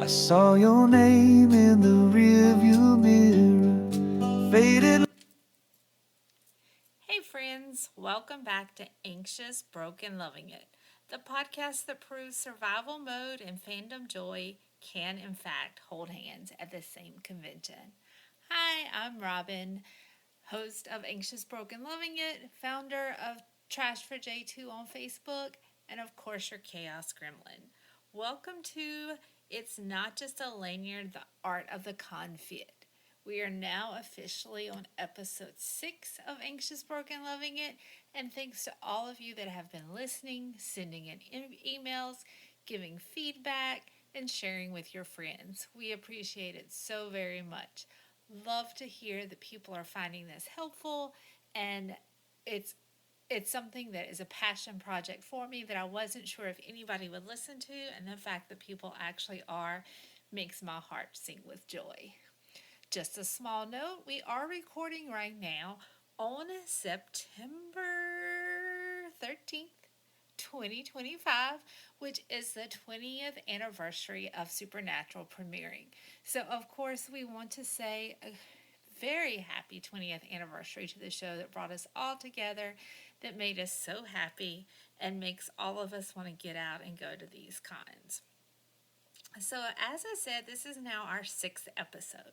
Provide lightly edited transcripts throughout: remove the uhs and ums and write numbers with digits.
saw your name in the rearview mirror, faded. Hey, friends, welcome back to Anxious, Broken, Loving It, the podcast that proves survival mode and fandom joy can, in fact, hold hands at the same convention. Hi, I'm Robin, host of Anxious, Broken, Loving It, founder of Trash for J2 on Facebook, and of course, your Chaos Gremlin. Welcome to It's Not Just a Lanyard, the Art of the Confit. We are now officially on episode 6 of Anxious, Broken, Loving It. And thanks to all of you that have been listening, sending in emails, giving feedback, and sharing with your friends. We appreciate it so very much. Love to hear that people are finding this helpful, and it's it's something that is a passion project for me that I wasn't sure if anybody would listen to, and the fact that people actually are makes my heart sing with joy. Just a small note, we are recording right now on September 13th, 2025, which is the 20th anniversary of Supernatural premiering. So, of course, we want to say a very happy 20th anniversary to the show that brought us all together, that made us so happy, and makes all of us want to get out and go to these cons. So, as I said, this is now our 6th episode.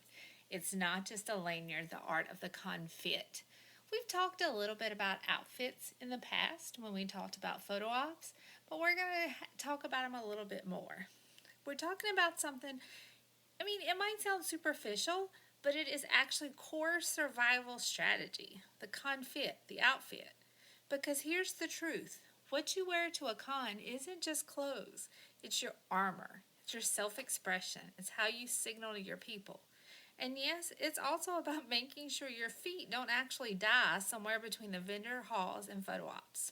It's not just a lanyard, the art of the confit. We've talked a little bit about outfits in the past when we talked about photo ops, but we're going to talk about them a little bit more. We're talking about something, it might sound superficial, but it is actually core survival strategy, the confit, the outfit. Because here's the truth. What you wear to a con isn't just clothes. It's your armor. It's your self-expression. It's how you signal to your people. And yes, it's also about making sure your feet don't actually die somewhere between the vendor halls and photo ops.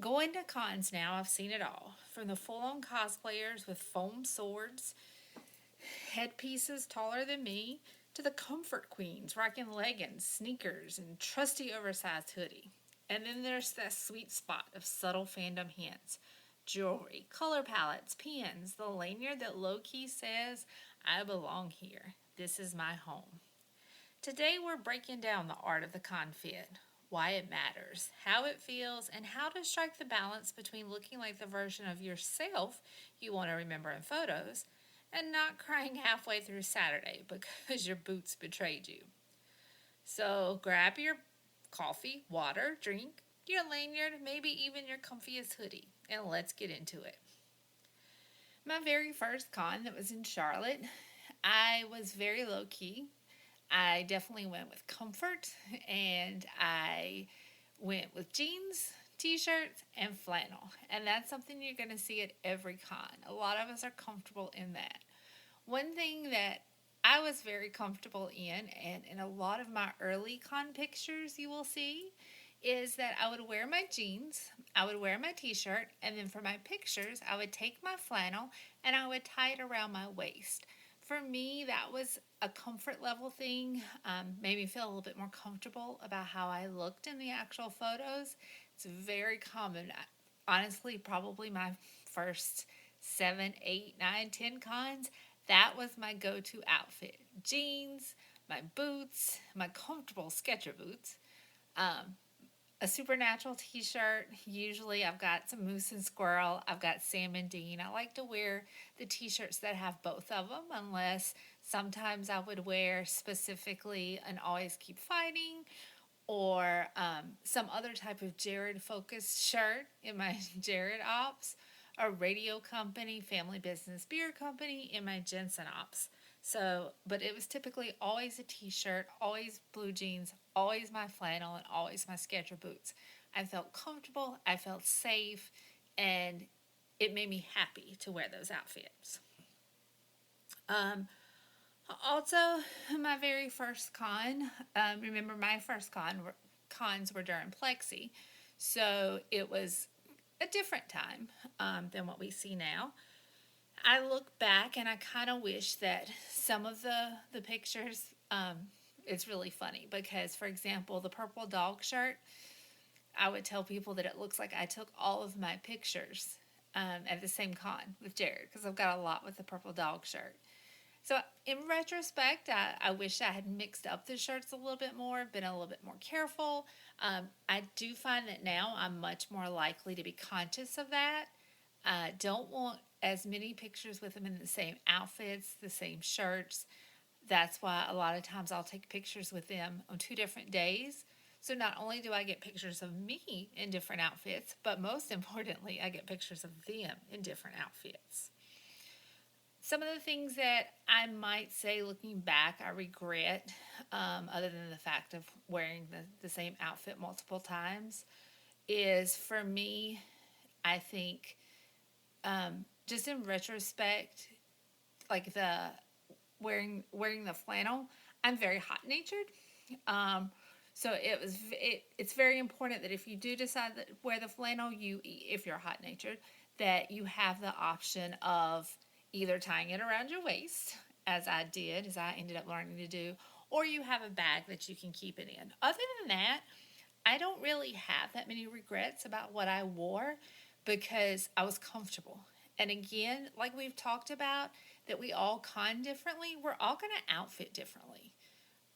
Going to cons now, I've seen it all. From the full-on cosplayers with foam swords, headpieces taller than me, to the comfort queens rocking leggings, sneakers, and trusty oversized hoodie. And then there's that sweet spot of subtle fandom hints. Jewelry, color palettes, pens, the lanyard that low-key says, I belong here. This is my home. Today we're breaking down the art of the confit, why it matters, how it feels, and how to strike the balance between looking like the version of yourself you want to remember in photos and not crying halfway through Saturday because your boots betrayed you. So grab your coffee, water, drink, your lanyard, maybe even your comfiest hoodie, and let's get into it. My very first con that was in Charlotte, I was very low key. I definitely went with comfort, and I went with jeans, t-shirts, and flannel. And that's something you're going to see at every con. A lot of us are comfortable in that. One thing that I was very comfortable in, and in a lot of my early con pictures you will see, is that I would wear my jeans, I would wear my t-shirt, and then for my pictures, I would take my flannel and I would tie it around my waist. For me, that was a comfort level thing, made me feel a little bit more comfortable about how I looked in the actual photos. It's very common. Honestly, probably my first 7, 8, 9, 10 cons, that was my go-to outfit. Jeans, my boots, my comfortable Skechers boots, a Supernatural t-shirt. Usually I've got some Moose and Squirrel. I've got Sam and Dean. I like to wear the t-shirts that have both of them, unless sometimes I would wear specifically an Always Keep Fighting or some other type of Jared focused shirt in my Jared ops, a radio company, family business beer company in my Jensen ops. So, but it was typically always a t-shirt, always blue jeans, always my flannel, and always my Skechers boots. I felt comfortable, I felt safe, and it made me happy to wear those outfits. Um, Also, my very first con, remember my first cons were during Plexi, so it was a different time than what we see now. I look back and I kind of wish that some of the pictures, it's really funny because, for example, the purple dog shirt, I would tell people that it looks like I took all of my pictures at the same con with Jared because I've got a lot with the purple dog shirt. So in retrospect, I wish I had mixed up the shirts a little bit more, been a little bit more careful. I do find that now I'm much more likely to be conscious of that. I don't want as many pictures with them in the same outfits, the same shirts. That's why a lot of times I'll take pictures with them on 2 different days. So not only do I get pictures of me in different outfits, but most importantly, I get pictures of them in different outfits. Some of the things that I might say looking back, I regret, other than the fact of wearing the same outfit multiple times, is for me, I think, just in retrospect, like the wearing the flannel, I'm very hot natured. So it's very important that if you do decide to wear the flannel, if you're hot natured, that you have the option of either tying it around your waist, as I ended up learning to do, or you have a bag that you can keep it in. Other than that, I don't really have that many regrets about what I wore because I was comfortable. And again, like we've talked about, that we all con differently, we're all going to outfit differently.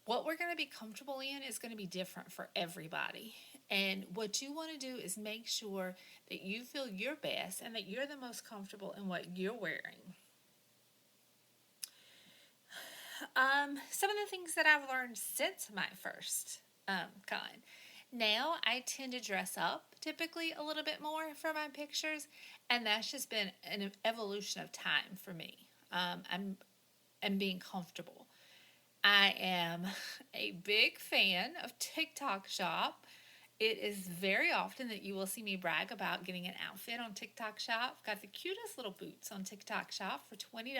What we're going to be comfortable in is going to be different for everybody. And what you want to do is make sure that you feel your best and that you're the most comfortable in what you're wearing. Some of the things that I've learned since my first con. Now I tend to dress up typically a little bit more for my pictures, and that's just been an evolution of time for me. I'm being comfortable. I am a big fan of TikTok Shop. It is very often that you will see me brag about getting an outfit on TikTok Shop. I've got the cutest little boots on TikTok Shop for $20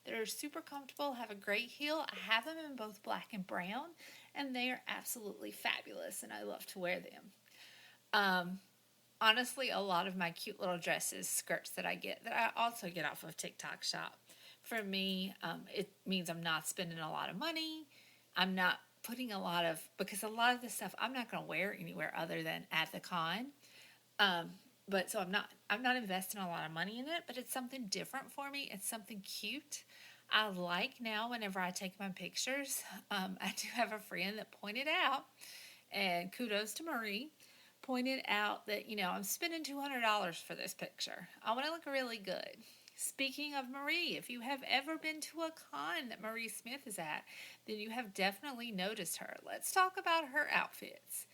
that are super comfortable, have a great heel. I have them in both black and brown, and they are absolutely fabulous, and I love to wear them. Honestly, a lot of my cute little dresses, skirts that I also get off of TikTok Shop. For me, it means I'm not spending a lot of money. I'm not putting because a lot of this stuff I'm not going to wear anywhere other than at the con. But so I'm not investing a lot of money in it, but it's something different for me. It's something cute. I like now whenever I take my pictures. I do have a friend that pointed out, and kudos to Marie, pointed out that, I'm spending $200 for this picture. I want to look really good. Speaking of Marie, if you have ever been to a con that Marie Smith is at, then you have definitely noticed her. Let's talk about her outfits.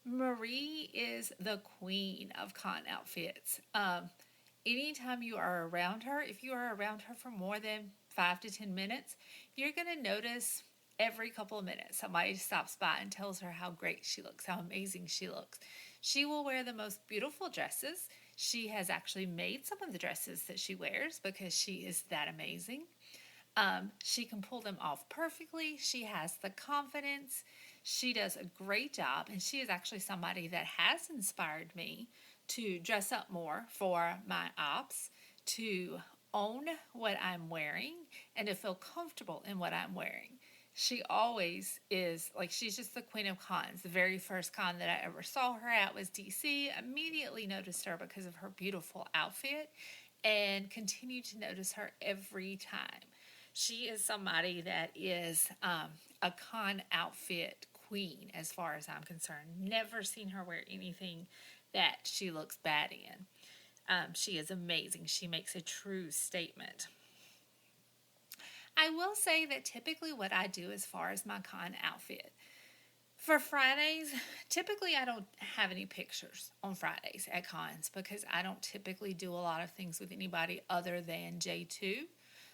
Marie is the queen of con outfits. Anytime you are around her, if you are around her for more than 5 to 10 minutes, you're going to notice every couple of minutes somebody stops by and tells her how great she looks, how amazing she looks. She will wear the most beautiful dresses. She has actually made some of the dresses that she wears because she is that amazing. She can pull them off perfectly. She has the confidence. She does a great job, and she is actually somebody that has inspired me to dress up more for my ops, to own what I'm wearing, and to feel comfortable in what I'm wearing. She always is, she's just the queen of cons. The very first con that I ever saw her at was DC. Immediately noticed her because of her beautiful outfit and continue to notice her every time. She is somebody that is a con outfit queen as far as I'm concerned. Never seen her wear anything that she looks bad in. She is amazing. She makes a true statement. I will say that typically what I do as far as my con outfit, for Fridays, typically I don't have any pictures on Fridays at cons because I don't typically do a lot of things with anybody other than J2.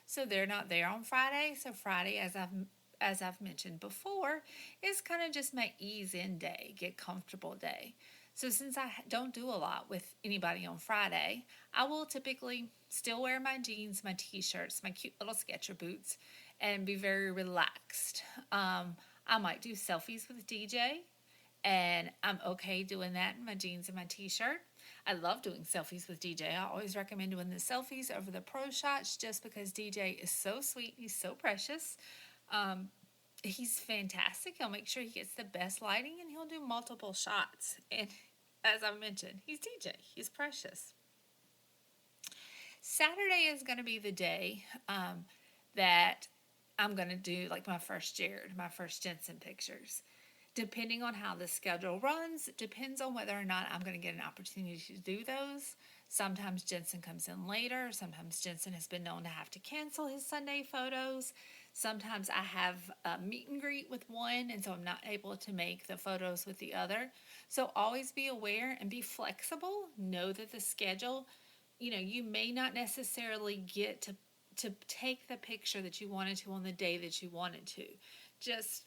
So they're not there on Friday. So Friday, as I've mentioned before, is kind of just my ease in day, get comfortable day. So since I don't do a lot with anybody on Friday, I will typically still wear my jeans, my t-shirts, my cute little Sketcher boots, and be very relaxed. I might do selfies with DJ, and I'm okay doing that in my jeans and my t-shirt. I love doing selfies with DJ. I always recommend doing the selfies over the pro shots just because DJ is so sweet. He's so precious. He's fantastic. He'll make sure he gets the best lighting, and he'll do multiple shots. And as I mentioned, he's DJ. He's precious. Saturday is going to be the day that I'm going to do like my first Jensen pictures. Depending on how the schedule runs, it depends on whether or not I'm going to get an opportunity to do those. Sometimes Jensen comes in later. Sometimes Jensen has been known to have to cancel his Sunday photos. Sometimes I have a meet and greet with one, and so I'm not able to make the photos with the other. So always be aware and be flexible. Know that the schedule, you may not necessarily get to take the picture that you wanted to on the day that you wanted to. Just,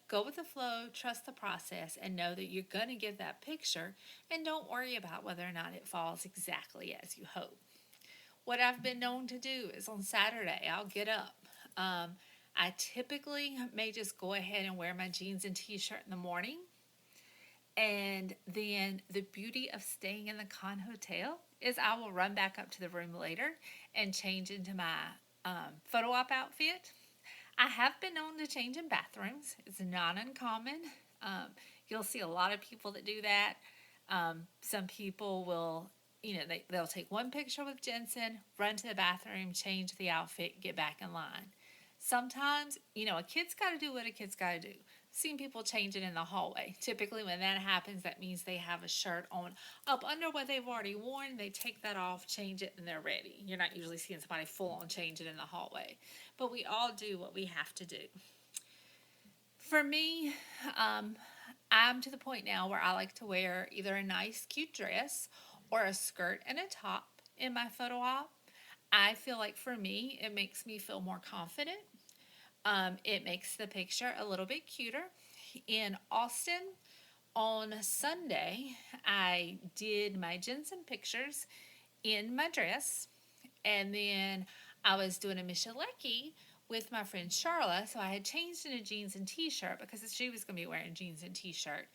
go with the flow, trust the process, and know that you're going to get that picture, and don't worry about whether or not it falls exactly as you hope. What I've been known to do is on Saturday, I'll get up. I typically may just go ahead and wear my jeans and t-shirt in the morning. And then the beauty of staying in the Con Hotel is I will run back up to the room later and change into my photo op outfit. I have been known to change in bathrooms. It's not uncommon. You'll see a lot of people that do that. Some people will, they'll take one picture with Jensen, run to the bathroom, change the outfit, get back in line. Sometimes, a kid's got to do what a kid's got to do. Seen people change it in the hallway. Typically, when that happens, that means they have a shirt on up under what they've already worn. They take that off, change it, and they're ready. You're not usually seeing somebody full on change it in the hallway. But we all do what we have to do. For me, I'm to the point now where I like to wear either a nice, cute dress or a skirt and a top in my photo op. I feel like for me, it makes me feel more confident. It makes the picture a little bit cuter. In Austin, on Sunday, I did my Jensen pictures in my dress, and then I was doing a Michelecki with my friend Charla, so I had changed into jeans and t-shirt because she was going to be wearing jeans and t-shirt.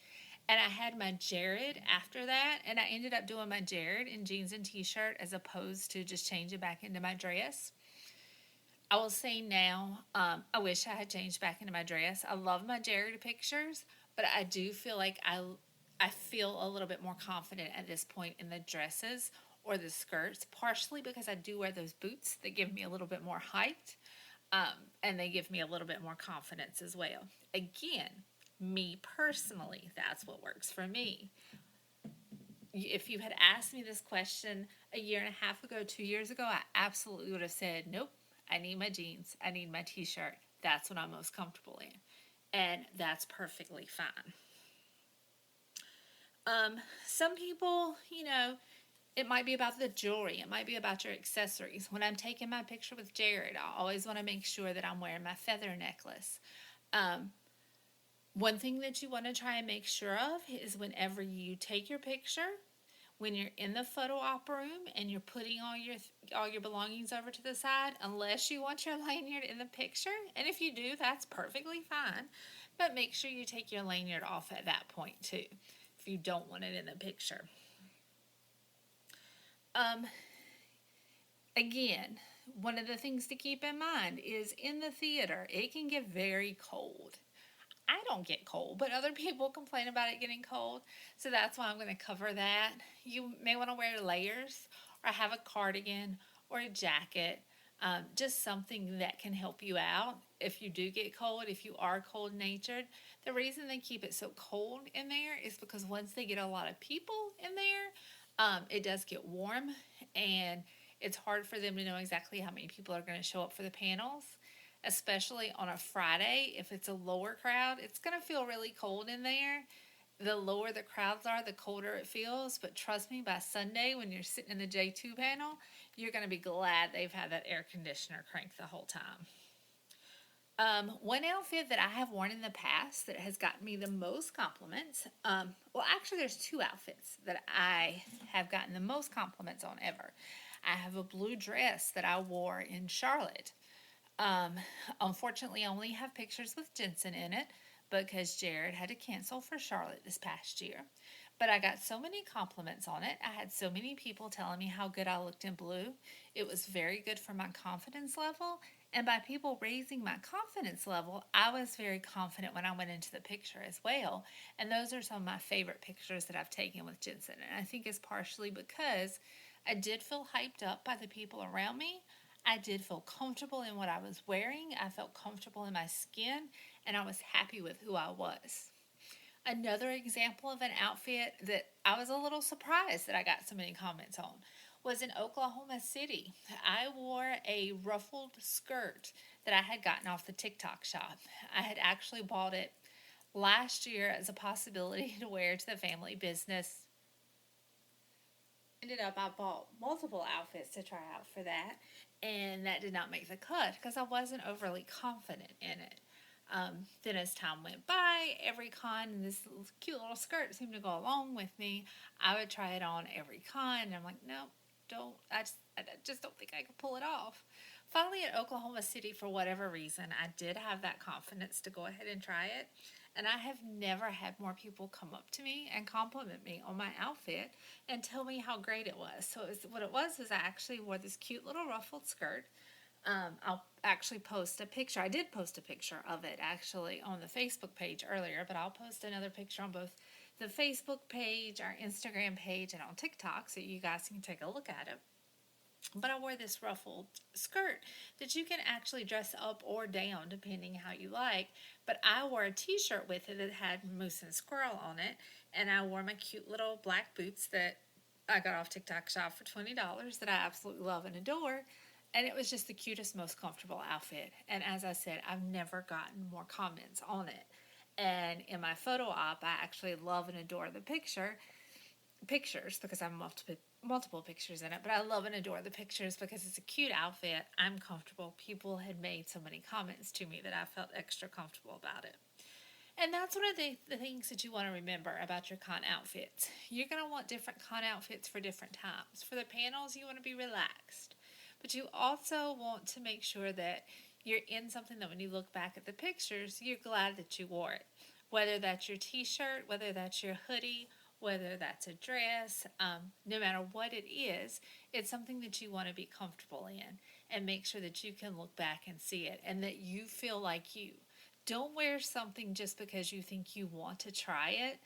And I had my Jared after that, and I ended up doing my Jared in jeans and t-shirt as opposed to just changing back into my dress. I will say now, I wish I had changed back into my dress. I love my Jared pictures, but I do feel like I feel a little bit more confident at this point in the dresses or the skirts, partially because I do wear those boots that give me a little bit more height, and they give me a little bit more confidence as well. Again, me personally, that's what works for me. If you had asked me this question a year and a half ago, 2 years ago, I absolutely would have said, nope, I need my jeans, I need my t-shirt. That's what I'm most comfortable in. And that's perfectly fine. Some people, it might be about the jewelry. It might be about your accessories. When I'm taking my picture with Jared, I always want to make sure that I'm wearing my feather necklace. One thing that you want to try and make sure of is whenever you take your picture, when you're in the photo op room and you're putting all your belongings over to the side, unless you want your lanyard in the picture, and if you do, that's perfectly fine, but make sure you take your lanyard off at that point too, if you don't want it in the picture. Again, one of the things to keep in mind is in the theater, it can get very cold. I don't get cold, but other people complain about it getting cold. So that's why I'm going to cover that. You may want to wear layers or have a cardigan or a jacket, just something that can help you out if you do get cold, if you are cold natured. The reason they keep it so cold in there is because once they get a lot of people in there, it does get warm and it's hard for them to know exactly how many people are going to show up for the panels. Especially on a Friday, if it's a lower crowd, it's going to feel really cold in there. The lower the crowds are, the colder it feels. But trust me, by Sunday, when you're sitting in the J2 panel, you're going to be glad they've had that air conditioner cranked the whole time. One outfit that I have worn in the past that has gotten me the most compliments, actually there's two outfits that I have gotten the most compliments on ever. I have a blue dress that I wore in Charlotte. Unfortunately, I only have pictures with Jensen in it because Jared had to cancel for Charlotte this past year. But I got so many compliments on it. I had so many people telling me how good I looked in blue. It was very good for my confidence level. And by people raising my confidence level, I was very confident when I went into the picture as well. And those are some of my favorite pictures that I've taken with Jensen. And I think it's partially because I did feel hyped up by the people around me. I did feel comfortable in what I was wearing. I felt comfortable in my skin, and I was happy with who I was. Another example of an outfit that I was a little surprised that I got so many comments on was in Oklahoma City. I wore a ruffled skirt that I had gotten off the TikTok shop. I had actually bought it last year as a possibility to wear to the family business. Ended up, I bought multiple outfits to try out for that, and that did not make the cut because I wasn't overly confident in it. Then as time went by, every con and this cute little skirt seemed to go along with me. I would try it on every con, and I'm like, no, don't. I just don't think I could pull it off. Finally, at Oklahoma City, for whatever reason, I did have that confidence to go ahead and try it. And I have never had more people come up to me and compliment me on my outfit and tell me how great it was. So what it was is I actually wore this cute little ruffled skirt. I'll actually post a picture. I did post a picture of it actually on the Facebook page earlier, but I'll post another picture on both the Facebook page, our Instagram page, and on TikTok so you guys can take a look at it. But I wore this ruffled skirt that you can actually dress up or down depending how you like. But I wore a t-shirt with it that had moose and squirrel on it, and I wore my cute little black boots that I got off TikTok shop for $20 that I absolutely love and adore. And it was just the cutest, most comfortable outfit. And as I said, I've never gotten more comments on it. And in my photo op, I actually love and adore the pictures because I have multiple pictures in it, but I love and adore the pictures because it's a cute outfit. I'm comfortable. People had made so many comments to me that I felt extra comfortable about it. And that's one of the things that you want to remember about your con outfits. You're going to want different con outfits for different times. For the panels, you want to be relaxed. But you also want to make sure that you're in something that when you look back at the pictures, you're glad that you wore it. Whether that's your t-shirt, whether that's your hoodie, whether that's a dress, no matter what it is, it's something that you want to be comfortable in and make sure that you can look back and see it and that you feel like you. Don't wear something just because you think you want to try it,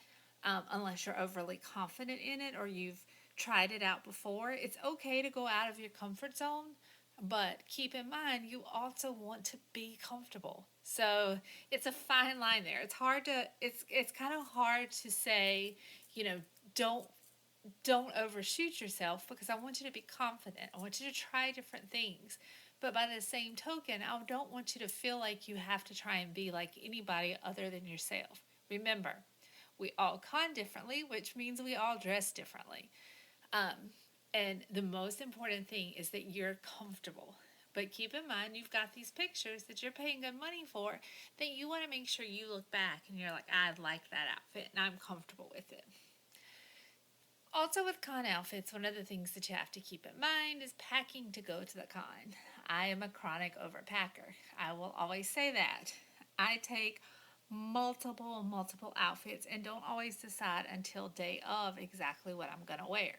unless you're overly confident in it or you've tried it out before. It's okay to go out of your comfort zone, but keep in mind you also want to be comfortable. So it's a fine line there. It's kind of hard to say, you know, don't don't overshoot yourself because I want you to be confident. I want you to try different things. But by the same token, I don't want you to feel like you have to try and be like anybody other than yourself. Remember, we all con differently, which means we all dress differently. Um, and the most important thing is that you're comfortable. But keep in mind, you've got these pictures that you're paying good money for that you want to make sure you look back and you're like, I like that outfit and I'm comfortable with it. Also, with con outfits, one of the things that you have to keep in mind is packing to go to the con. I am a chronic overpacker. I will always say that. I take multiple outfits and don't always decide until day of exactly what I'm going to wear.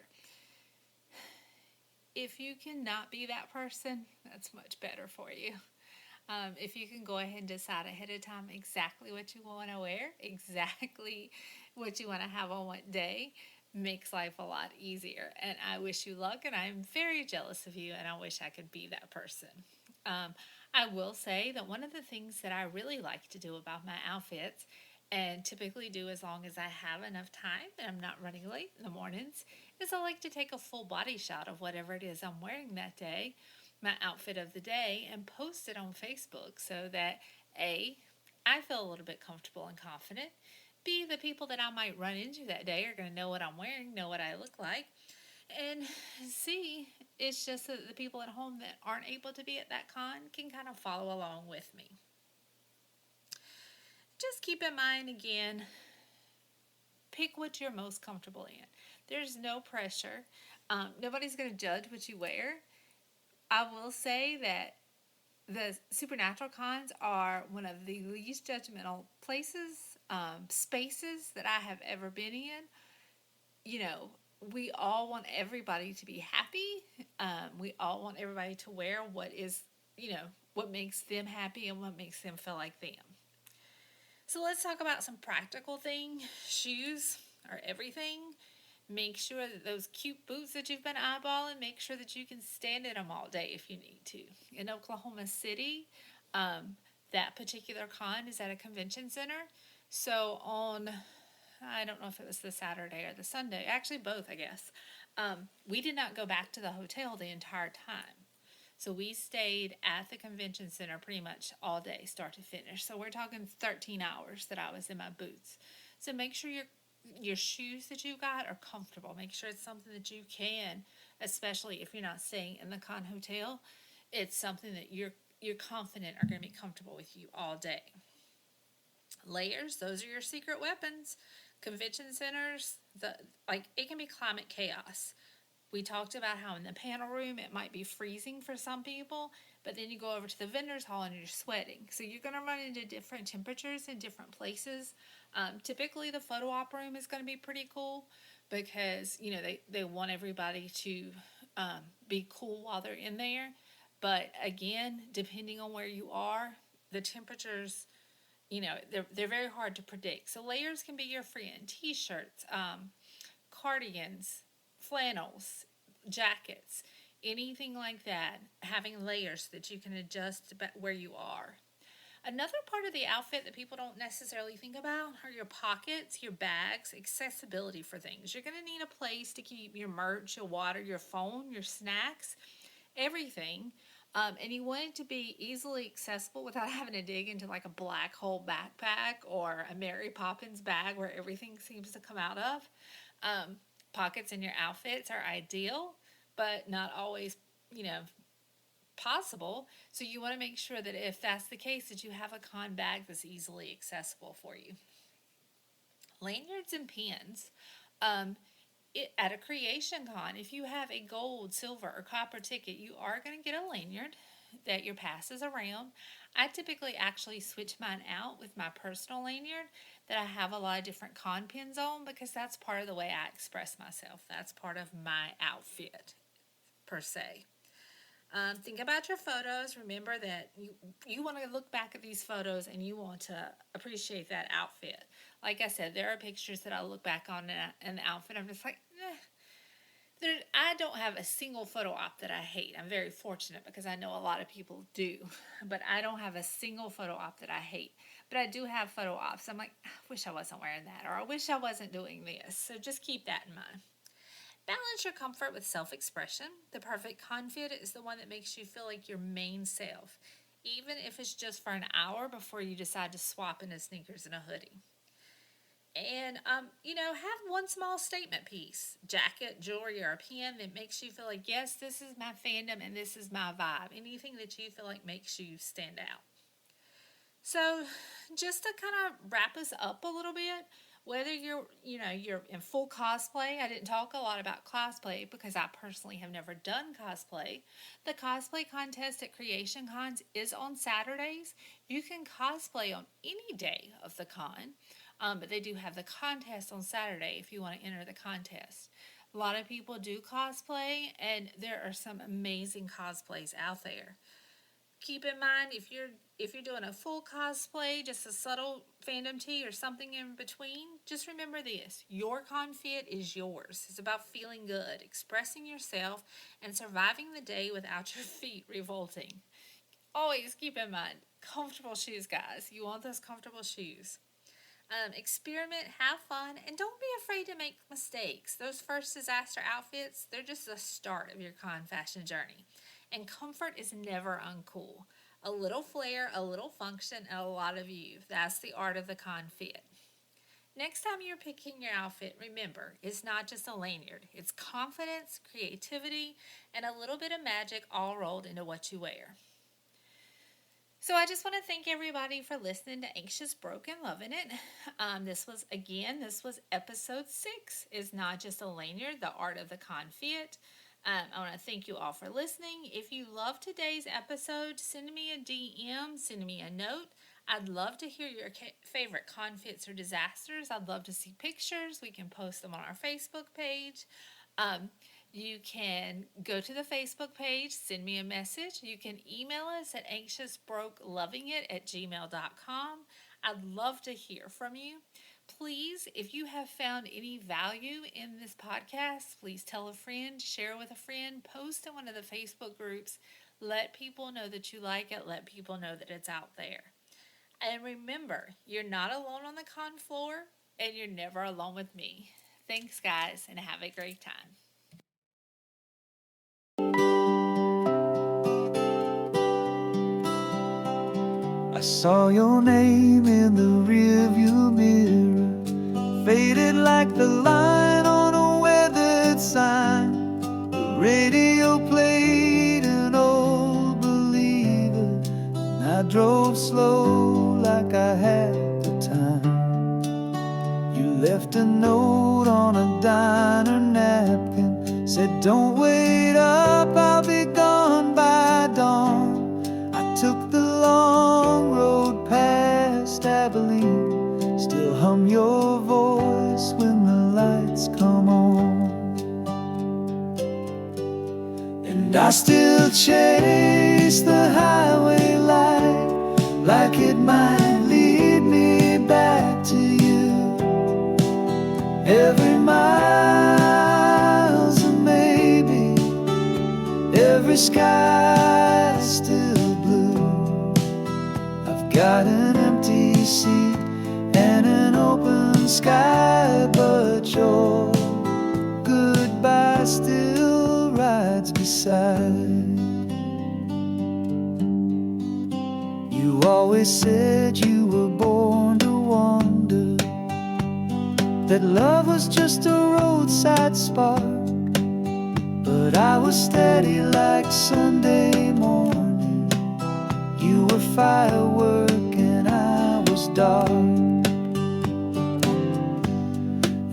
If you cannot be that person, that's much better for you. If you can go ahead and decide ahead of time exactly what you want to wear, exactly what you want to have on what day, makes life a lot easier. And I wish you luck, and I'm very jealous of you, and I wish I could be that person. Um, I will say that one of the things that I really like to do about my outfits, and typically do as long as I have enough time and I'm not running late in the mornings, is I like to take a full body shot of whatever it is I'm wearing that day, my outfit of the day, and post it on Facebook so that A, I feel a little bit comfortable and confident. B, the people that I might run into that day are going to know what I'm wearing, know what I look like. And C, it's just that the people at home that aren't able to be at that con can kind of follow along with me. Just keep in mind again, pick what you're most comfortable in. There's no pressure. Nobody's going to judge what you wear. I will say that the supernatural cons are one of the least judgmental places, spaces that I have ever been in. You know, we all want everybody to be happy. We all want everybody to wear what is, what makes them happy and what makes them feel like them. So let's talk about some practical things. Shoes are everything. Make sure that those cute boots that you've been eyeballing, make sure that you can stand in them all day if you need to. In Oklahoma City, that particular con is at a convention center. So on, I don't know if it was the Saturday or the Sunday, actually both, I guess. We did not go back to the hotel the entire time. So we stayed at the convention center pretty much all day, start to finish. So we're talking 13 hours that I was in my boots. So make sure your shoes that you got are comfortable. Make sure it's something that you can, especially if you're not staying in the con hotel. It's something that you're confident are going to be comfortable with you all day. Layers, those are your secret weapons. Convention centers, it can be climate chaos. We talked about how in the panel room it might be freezing for some people, but then you go over to the vendors hall and you're sweating. So you're going to run into different temperatures in different places. Typically the photo op room is going to be pretty cool because, they want everybody to be cool while they're in there. But again, depending on where you are, the temperatures, they're very hard to predict. So layers can be your friend. T-shirts, cardigans, flannels, jackets, anything like that, having layers so that you can adjust where you are. Another part of the outfit that people don't necessarily think about are your pockets, your bags, accessibility for things. You're going to need a place to keep your merch, your water, your phone, your snacks, everything. And you want it to be easily accessible without having to dig into like a black hole backpack or a Mary Poppins bag where everything seems to come out of. Pockets in your outfits are ideal, but not always, possible. So you want to make sure that if that's the case, that you have a con bag that's easily accessible for you. Lanyards and pins. At a creation con, if you have a gold, silver, or copper ticket, you are going to get a lanyard that your passes around. I typically actually switch mine out with my personal lanyard that I have a lot of different con pins on because that's part of the way I express myself. That's part of my outfit, per se. Think about your photos. Remember that you want to look back at these photos and you want to appreciate that outfit. Like I said, there are pictures that I look back on in the outfit. I'm just like, I don't have a single photo op that I hate. I'm very fortunate because I know a lot of people do. But I don't have a single photo op that I hate. But I do have photo ops. I'm like, I wish I wasn't wearing that. Or I wish I wasn't doing this. So just keep that in mind. Balance your comfort with self-expression. The perfect con fit is the one that makes you feel like your main self, even if it's just for an hour before you decide to swap into sneakers and a hoodie. And, have one small statement piece, jacket, jewelry, or a pin that makes you feel like, yes, this is my fandom and this is my vibe. Anything that you feel like makes you stand out. So, just to kind of wrap us up a little bit, whether you're in full cosplay, I didn't talk a lot about cosplay because I personally have never done cosplay. The cosplay contest at Creation Cons is on Saturdays. You can cosplay on any day of the con, but they do have the contest on Saturday if you want to enter the contest. A lot of people do cosplay, and there are some amazing cosplays out there. Keep in mind, if you're doing a full cosplay, just a subtle fandom tee or something in between, just remember this. Your con fit is yours. It's about feeling good, expressing yourself, and surviving the day without your feet revolting. Always keep in mind, comfortable shoes, guys. You want those comfortable shoes. Experiment, have fun, and don't be afraid to make mistakes. Those first disaster outfits, they're just the start of your con fashion journey. And comfort is never uncool. A little flair, a little function, and a lot of you. That's the art of the con fit. Next time you're picking your outfit, remember, it's not just a lanyard. It's confidence, creativity, and a little bit of magic all rolled into what you wear. So I just want to thank everybody for listening to Anxious, Broke, and Loving It. This was episode 6. It's not just a lanyard, the art of the con fit. I want to thank you all for listening. If you love today's episode, send me a DM, send me a note. I'd love to hear your favorite con fits or disasters. I'd love to see pictures. We can post them on our Facebook page. You can go to the Facebook page, send me a message. You can email us at anxiousbrokelovingit@gmail.com. I'd love to hear from you. Please, if you have found any value in this podcast, please tell a friend, share with a friend, post in one of the Facebook groups. Let people know that you like it. Let people know that it's out there. And remember, you're not alone on the con floor, and you're never alone with me. Thanks, guys, and have a great time. I saw your name in the rearview mirror, faded like the line on a weathered sign. The radio played an old believer, and I drove slow like I had the time. You left a note on a diner napkin, said don't wait up, I'll be gone by dawn. I took the long road past Abilene, still hum your voice when the lights come on. And I still chase the highway light, like it might lead me back to you. Every mile's a maybe, every sky's still blue. I've got an empty seat and an open sky, but your goodbye still rides beside. You always said you were born to wander, that love was just a roadside spark. But I was steady like Sunday morning. You were firework and I was dark.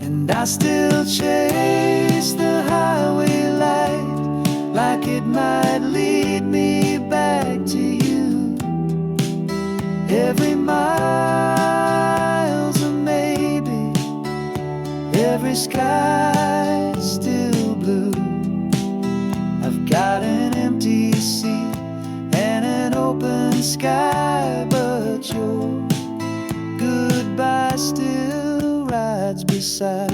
And I still chase the highway light, like it might lead me back to you. Every mile's a maybe, every sky's still blue. I've got an empty seat and an open sky, but your goodbye still rides beside.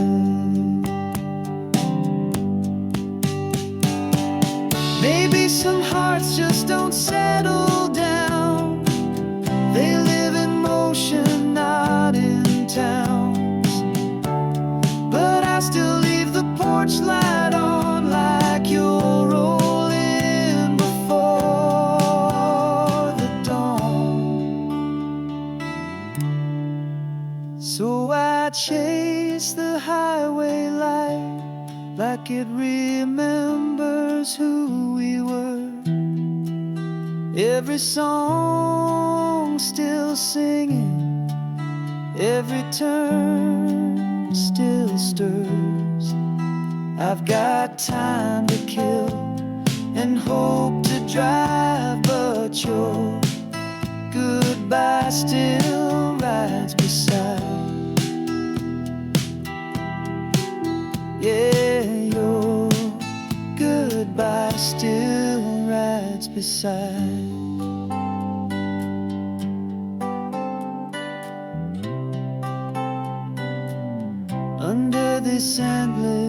Maybe some hearts just don't settle down. They live in motion, not in towns. But I still leave the porch light on, like you're rolling before the dawn. So I chase the highway light, like it remembers who we were. Every song still singing, every turn still stirs. I've got time to kill and hope to drive, but your goodbye still rides beside. Yeah, your goodbye still rides beside. Under this endless